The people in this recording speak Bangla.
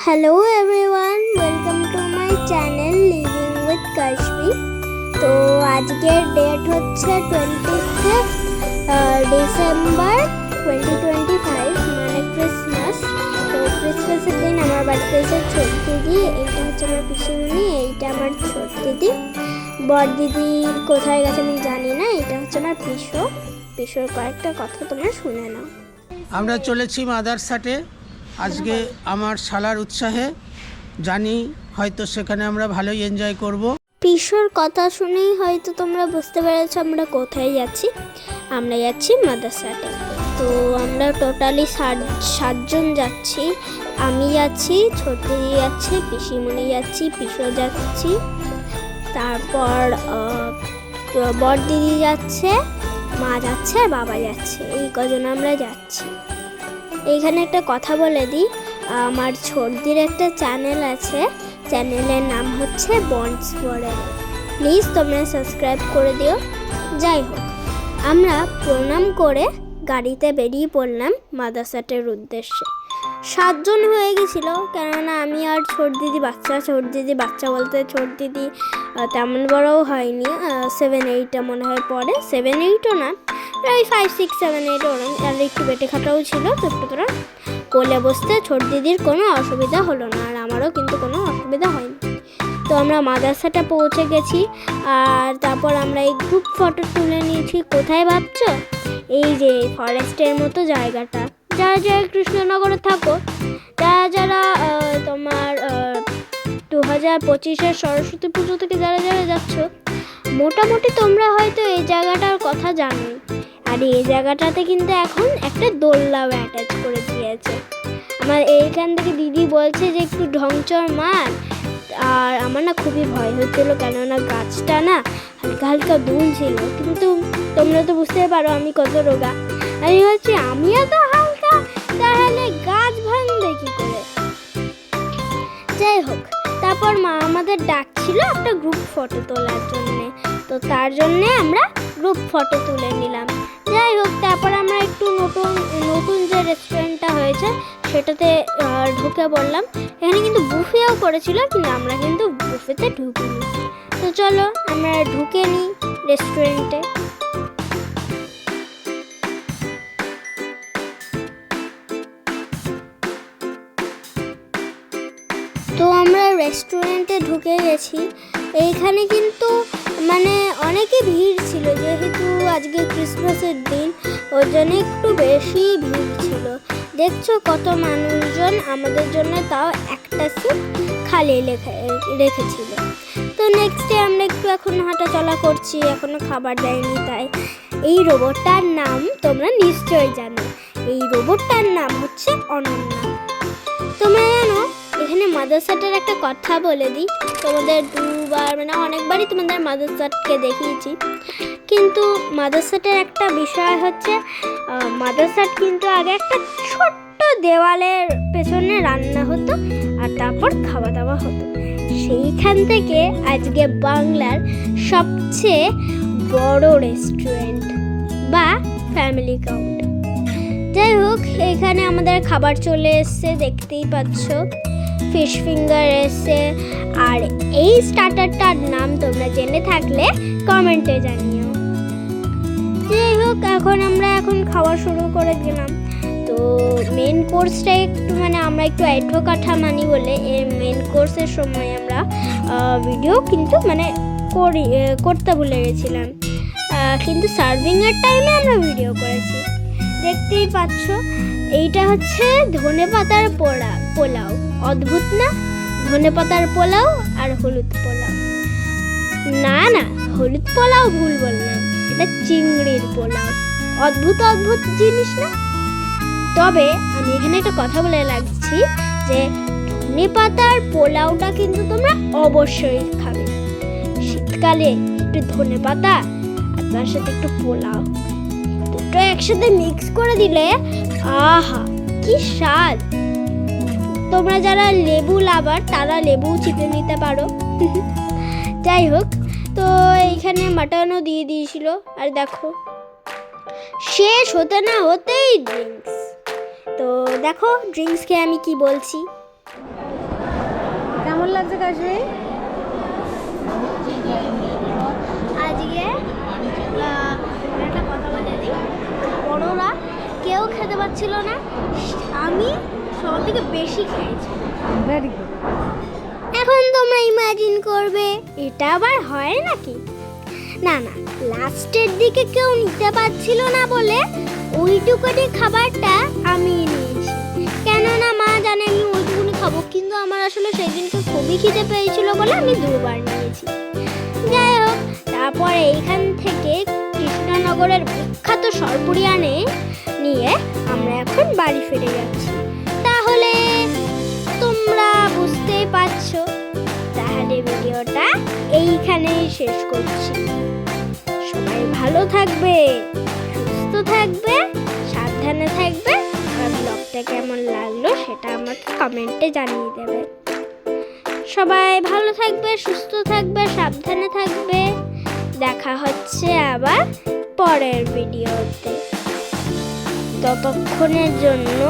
Hello everyone, welcome to my channel living with Kashmi. तो आज के डेट হচ্ছে 25 ডিসেম্বর 2025 মানে ক্রিসমাস। তো ক্রিসমাসের দিন আমার বাড়িতে এসে ছোট দিদি, এইটা হচ্ছে আমার পিসিমণি, এইটা আমার ছোট দিদি। বড় দিদি কোথায় গেছে আমি জানি না। এটা হচ্ছে আমার পিসোর কয়েকটা কথা তোমরা শুনে নাও। আমরা চলেছি মাদারসাটে আজকে আমার শালার উৎসাহে, জানি হয়তো সেখানে আমরা ভালোই এনজয় করব। পিসোর কথা শুনেই হয়তো তোমরা বুঝতে পেরেছো আমরা কোথায় যাচ্ছি। আমরা যাচ্ছি মাদারসাটে। তো আমরা টোটালি সাতজন যাচ্ছি। আমি যাচ্ছি, ছোট দিদি যাচ্ছে, পিসিমণি যাচ্ছি, পিসো যাচ্ছি, তারপর বড় দিদি যাচ্ছে, মা যাচ্ছে আর বাবা যাচ্ছে। এই কজন আমরা যাচ্ছি। এইখানে একটা কথা বলে দিই, আমার ছোটদির একটা চ্যানেল আছে, চ্যানেলের নাম হচ্ছে বন্ডস ফরএভার। প্লিজ তোমরা সাবস্ক্রাইব করে দিও। যাই হোক, আমরা প্রণাম করে গাড়িতে বেরিয়ে পড়লাম মাদারসাটের উদ্দেশ্যে। 7 জন হয়ে গেছিল, কেননা আমি আর ছোট দিদি বাচ্চা বলতে ছোট দিদি তেমন বড়ও হয়নি, 7-8 মনে হয় পড়ে, 7-8ও না, প্রায় 5-6-7-8 ওরম, আর একটু বেটে খাটাও ছিল। তোরা কোলে বসতে ছোট দিদির কোনো অসুবিধা হলো না, আর আমারও কিন্তু কোনো অসুবিধা হয়নি। তো আমরা মাদারসাটে পৌঁছে গেছি, আর তারপর আমরা এই গ্রুপ ফটো তুলে নিয়েছি। কোথায় ভাবছো? এই যে ফরেস্টের মতো জায়গাটা। যারা কৃষ্ণনগরে থাকো, যারা তোমার 2025-এর সরস্বতী পুজো থেকে যারা যাচ্ছ, মোটামুটি তোমরা হয়তো এই জায়গাটার কথা জানো। আর এই জায়গাটাতে কিন্তু এখন একটা দোলনাও অ্যাটাচ করে দিয়েছে। আমার এইখান থেকে দিদি বলছে যে একটু ঢংচর মার, আর আমার না খুবই ভয় হচ্ছিলো, কেননা গাছটা না হালকা হালকা দুলছিল। কিন্তু তোমরা তো বুঝতে পারো আমি কত রোগা। আমি ভাবছি আমিও তো হালকা, তাহলে গাছ ভাঙবে কি করে। যাই হোক, তারপর মা আমাদের ডাকছিল একটা গ্রুপ ফটো তোলার জন্যে, তো তার জন্যে আমরা গ্রুপ ফটো তুলে নিলাম। যাই হোক, তারপর আমরা একটু নতুন যে রেস্টুরেন্টটা হয়েছে সেটাতে ঢুকে পড়লাম। এখানে কিন্তু বুফেও করেছিল, কিন্তু আমরা কিন্তু বুফেতে ঢুকিনি। তো চলো আমরা ঢুকে নিই রেস্টুরেন্টে। তো আমরা রেস্টুরেন্টে ঢুকে গেছি। এইখানে কিন্তু মানে অনেকই ভিড় ছিল, যেহেতু আজকে ক্রিসমাসের দিন, ওর জন্য একটু বেশি ভিড় ছিল। দেখছো কত মানুষজন, আমাদের জন্য তাও একটা সিট খালি রেখেছিল। তো নেক্সট ডে আমরা একটু এখন হাঁটা চলা করছি, এখনো খাবার দেয়নি। তাই এই রোবটটার নাম তোমরা নিশ্চয়ই জানো। এই রোবটটার নাম হচ্ছে অনন্যা। তোমরা জানো, এখানে মাদারসাটের একটা কথা বলে দিই, তোমাদের অনেকবারই তোমাদের মাদারসাটকে দেখিয়েছি, কিন্তু মাদারসাটের একটা বিষয় হচ্ছে, মাদারসাট কিন্তু আগে একটা ছোট্ট দেওয়ালের পেছনে রান্না হতো আর তারপর খাওয়া দাওয়া হতো। সেইখান থেকে আজকে বাংলার সবচেয়ে বড় রেস্টুরেন্ট বা ফ্যামিলি কাউন্টার। যাই হোক, এখানে আমাদের খাবার চলে এসছে, দেখতেই পাচ্ছ, ফিশ ফিঙ্গার এসছে। আর এই স্টার্টারটার নাম তোমরা জেনে থাকলে কমেন্টে জানিও। যাই হোক, আমরা খাওয়া শুরু করে দিলাম। তো মেন কোর্সটা একটু আমরা একটু অ্যাডভো কাঠা মানি বলে এই মেন কোর্সের সময় আমরা ভিডিও কিন্তু করতে ভুলে গেছিলাম, কিন্তু সার্ভিংয়ের টাইমে আমরা ভিডিও করেছি। দেখতেই পাচ্ছ, এইটা হচ্ছে ধনেপাতার পোলাও। অদ্ভুত না? ধনেপাতার পোলাও আর হলুদ পোলাও। না, হলুদ পোলাও ভুল বললাম, এটা চিংড়ির পোলাও। অদ্ভুত জিনিস না? তবে আমি এখানে একটা কথা বলে রাখছি যে ধনেপাতার পোলাওটা কিন্তু তোমরা অবশ্যই খাবে। শীতকালে একটু ধনেপাতা আর তার সাথে একটু পোলাও, দুটো একসাথে মিক্স করে দিলে আহা কি স্বাদ। তোমরা যারা লেবু লাভার তারা লেবু চিপে নিতে পারো। যাই হোক, তো এইখানে মাটনও দিয়ে দিয়েছিল। আর দেখো, শেষ হতে না হতেই ড্রিঙ্কস। তো দেখো ড্রিঙ্কস খেয়ে আমি কি বলছি। কেমন লাগছে কাশ্মীর? আজকে একটা কথা বলে দিই, বড়রা কেউ খেতে পারছিল না, আমি সব থেকে বেশি খেয়েছি। Very good. এখন তোমরা ইমাজিন করবে এটা আবার হয় নাকি? না না, লাস্টের দিকে কেউ নিতে পারছিল না বলে ওইটুকুনি খাবারটা আমি নিয়েছি। কেননা মা জানে আমি ওইটুকুনি খাবো, কিন্তু আমার আসলে সেই দিনকে খুবই খিদে পেয়েছিল বলে আমি দুবার নিয়েছি। যাই হোক, তারপরে এইখান থেকে কৃষ্ণনগরের বিখ্যাত সরপুরিয়ানে নিয়ে আমরা এখন বাড়ি ফিরে যাচ্ছি। তাহলে তোমরা বুঝতেই পারছো, তাহলে ভিডিওটা এইখানেই শেষ করছি। সবাই ভালো থাকবে, সুস্থ থাকবে, সাবধানে থাকবে। আর ব্লগটা কেমন লাগলো সেটা আমাকে কমেন্টে জানিয়ে দেবে। সবাই ভালো থাকবে, সুস্থ থাকবে, সাবধানে থাকবে। দেখা হচ্ছে আবার পরের ভিডিওতে। ততক্ষণের জন্য